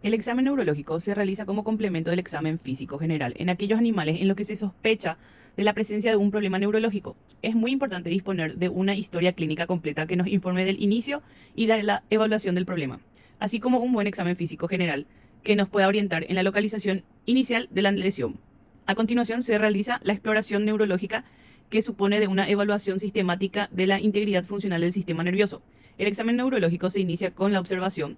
El examen neurológico se realiza como complemento del examen físico general en aquellos animales en los que se sospecha de la presencia de un problema neurológico. Es muy importante disponer de una historia clínica completa que nos informe del inicio y de la evaluación del problema, así como un buen examen físico general que nos pueda orientar en la localización inicial de la lesión. A continuación se realiza la exploración neurológica, que supone de una evaluación sistemática de la integridad funcional del sistema nervioso. El examen neurológico se inicia con la observación.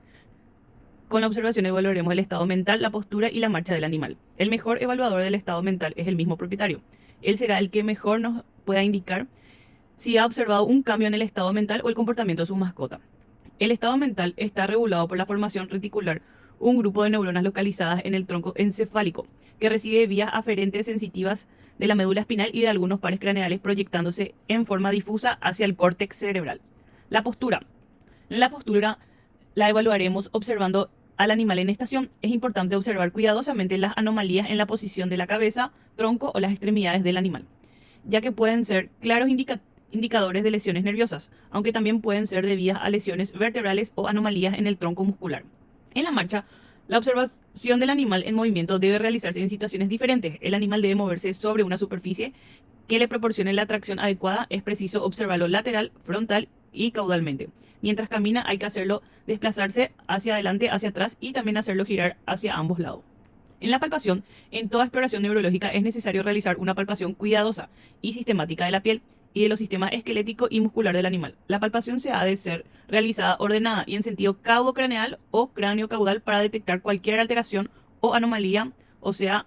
Con la observación evaluaremos el estado mental, la postura y la marcha del animal. El mejor evaluador del estado mental es el mismo propietario. Él será el que mejor nos pueda indicar si ha observado un cambio en el estado mental o el comportamiento de su mascota. El estado mental está regulado por la formación reticular, un grupo de neuronas localizadas en el tronco encefálico, que recibe vías aferentes sensitivas de la médula espinal y de algunos pares craneales proyectándose en forma difusa hacia el córtex cerebral. La postura. La postura la evaluaremos observando al animal en estación. Es importante observar cuidadosamente las anomalías en la posición de la cabeza, tronco o las extremidades del animal, ya que pueden ser claros indicadores de lesiones nerviosas, aunque también pueden ser debidas a lesiones vertebrales o anomalías en el tronco muscular. En la marcha, la observación del animal en movimiento debe realizarse en situaciones diferentes. El animal debe moverse sobre una superficie que le proporcione la tracción adecuada. Es preciso observarlo lateral, frontal y caudalmente. Mientras camina hay que hacerlo desplazarse hacia adelante, hacia atrás y también hacerlo girar hacia ambos lados. En la palpación, en toda exploración neurológica es necesario realizar una palpación cuidadosa y sistemática de la piel y de los sistemas esquelético y muscular del animal. La palpación se ha de ser realizada ordenada y en sentido caudocraneal o cráneo-caudal para detectar cualquier alteración o anomalía ósea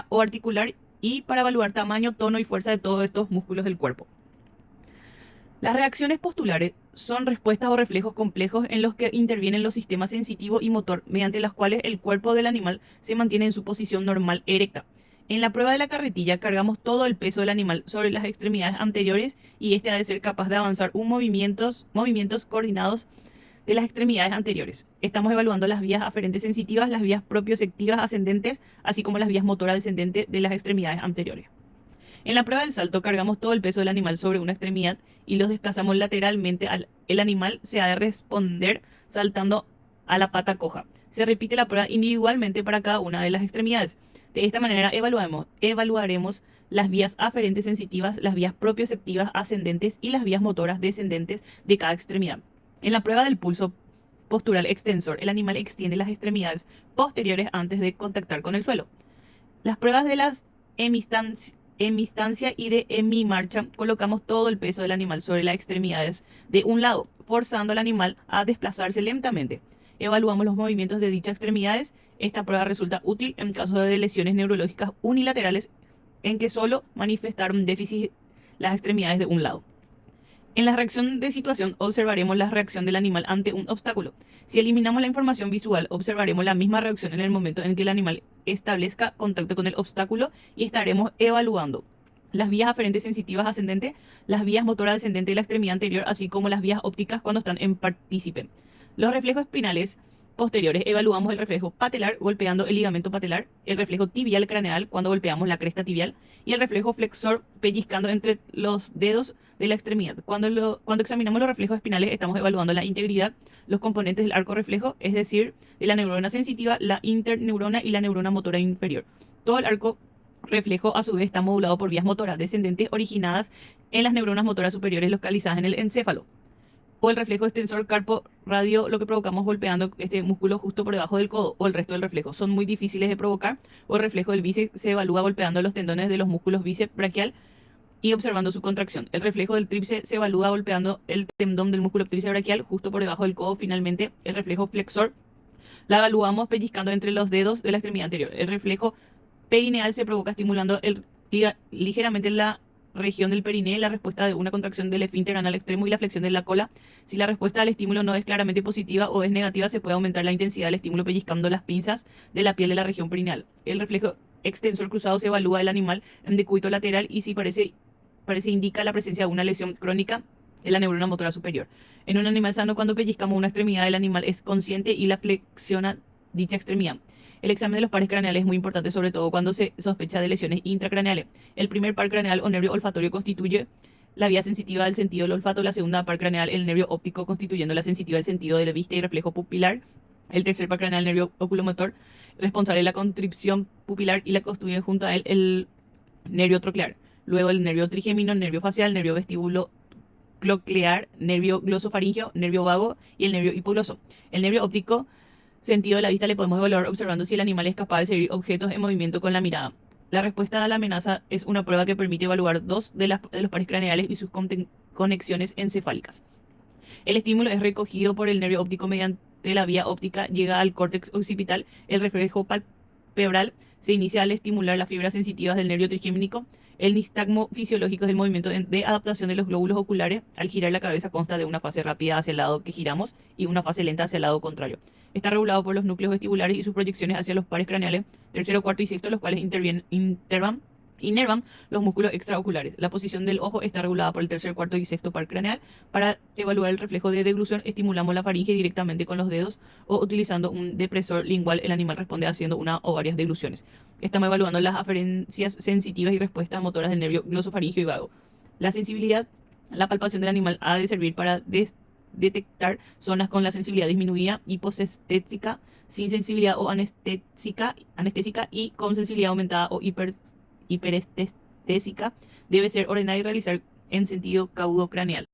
o articular y para evaluar tamaño, tono y fuerza de todos estos músculos del cuerpo. Las reacciones postulares son respuestas o reflejos complejos en los que intervienen los sistemas sensitivo y motor, mediante los cuales el cuerpo del animal se mantiene en su posición normal erecta. En la prueba de la carretilla cargamos todo el peso del animal sobre las extremidades anteriores y este ha de ser capaz de avanzar movimientos coordinados de las extremidades anteriores. Estamos evaluando las vías aferentes sensitivas, las vías propioceptivas ascendentes, así como las vías motoras descendentes de las extremidades anteriores. En la prueba del salto cargamos todo el peso del animal sobre una extremidad y los desplazamos lateralmente. El animal se ha de responder saltando a la pata coja. Se repite la prueba individualmente para cada una de las extremidades. De esta manera evaluaremos las vías aferentes sensitivas, las vías propioceptivas ascendentes y las vías motoras descendentes de cada extremidad. En la prueba del pulso postural extensor, el animal extiende las extremidades posteriores antes de contactar con el suelo. Las pruebas de las hemistancia y de hemimarcha, colocamos todo el peso del animal sobre las extremidades de un lado, forzando al animal a desplazarse lentamente. Evaluamos los movimientos de dichas extremidades. Esta prueba resulta útil en caso de lesiones neurológicas unilaterales en que solo manifestaron déficit las extremidades de un lado. En la reacción de situación observaremos la reacción del animal ante un obstáculo. Si eliminamos la información visual, observaremos la misma reacción en el momento en que el animal establezca contacto con el obstáculo y estaremos evaluando las vías aferentes sensitivas ascendentes, las vías motoras descendentes de la extremidad anterior, así como las vías ópticas cuando están en partícipe. Los reflejos espinales posteriores, evaluamos el reflejo patelar golpeando el ligamento patelar, el reflejo tibial craneal cuando golpeamos la cresta tibial y el reflejo flexor pellizcando entre los dedos de la extremidad. Cuando examinamos los reflejos espinales estamos evaluando la integridad, los componentes del arco reflejo, es decir, de la neurona sensitiva, la interneurona y la neurona motora inferior. Todo el arco reflejo a su vez está modulado por vías motoras descendentes originadas en las neuronas motoras superiores localizadas en el encéfalo. O el reflejo extensor carpo radio, lo que provocamos golpeando este músculo justo por debajo del codo, o el resto del reflejo. Son muy difíciles de provocar. O el reflejo del bíceps se evalúa golpeando los tendones de los músculos bíceps braquial y observando su contracción. El reflejo del tríceps se evalúa golpeando el tendón del músculo tríceps braquial justo por debajo del codo. Finalmente, el reflejo flexor la evaluamos pellizcando entre los dedos de la extremidad anterior. El reflejo perineal se provoca estimulando ligeramente la región del perineo, la respuesta de una contracción del esfínter anal extremo y la flexión de la cola. Si la respuesta al estímulo no es claramente positiva o es negativa, se puede aumentar la intensidad del estímulo pellizcando las pinzas de la piel de la región perineal. El reflejo extensor cruzado se evalúa el animal en decúbito lateral y si parece indica la presencia de una lesión crónica de la neurona motora superior. En un animal sano, cuando pellizcamos una extremidad, el animal es consciente y la flexiona dicha extremidad. El examen de los pares craneales es muy importante, sobre todo cuando se sospecha de lesiones intracraneales. El primer par craneal o nervio olfatorio constituye la vía sensitiva del sentido del olfato, la segunda par craneal el nervio óptico constituyendo la sensitiva del sentido de la vista y reflejo pupilar, El tercer par craneal, el nervio oculomotor, responsable de la constricción pupilar y la constituye junto a él el nervio troclear. Luego el nervio trigémino, nervio facial, nervio vestíbulo coclear, nervio glosofaringeo, nervio vago y el nervio hipogloso. El nervio óptico, sentido de la vista, le podemos evaluar observando si el animal es capaz de seguir objetos en movimiento con la mirada. La respuesta a la amenaza es una prueba que permite evaluar dos de los pares craneales y sus conexiones encefálicas. El estímulo es recogido por el nervio óptico mediante la vía óptica, llega al córtex occipital, el reflejo palpebral se inicia al estimular las fibras sensitivas del nervio trigéminico. El nistagmo fisiológico es el movimiento de adaptación de los glóbulos oculares. Al girar la cabeza consta de una fase rápida hacia el lado que giramos y una fase lenta hacia el lado contrario. Está regulado por los núcleos vestibulares y sus proyecciones hacia los pares craneales tercero, cuarto y sexto, los cuales inervan los músculos extraoculares. La posición del ojo está regulada por el tercer, cuarto y sexto par craneal. Para evaluar el reflejo de deglución, estimulamos la faringe directamente con los dedos o utilizando un depresor lingual. El animal responde haciendo una o varias degluciones. Estamos evaluando las aferencias sensitivas y respuestas motoras del nervio glosofaringeo y vago. La sensibilidad, la palpación del animal ha de servir para detectar zonas con la sensibilidad disminuida, hiposestésica, sin sensibilidad o anestésica y con sensibilidad aumentada o hiperestésica. Debe ser ordenada y realizar en sentido caudocraneal.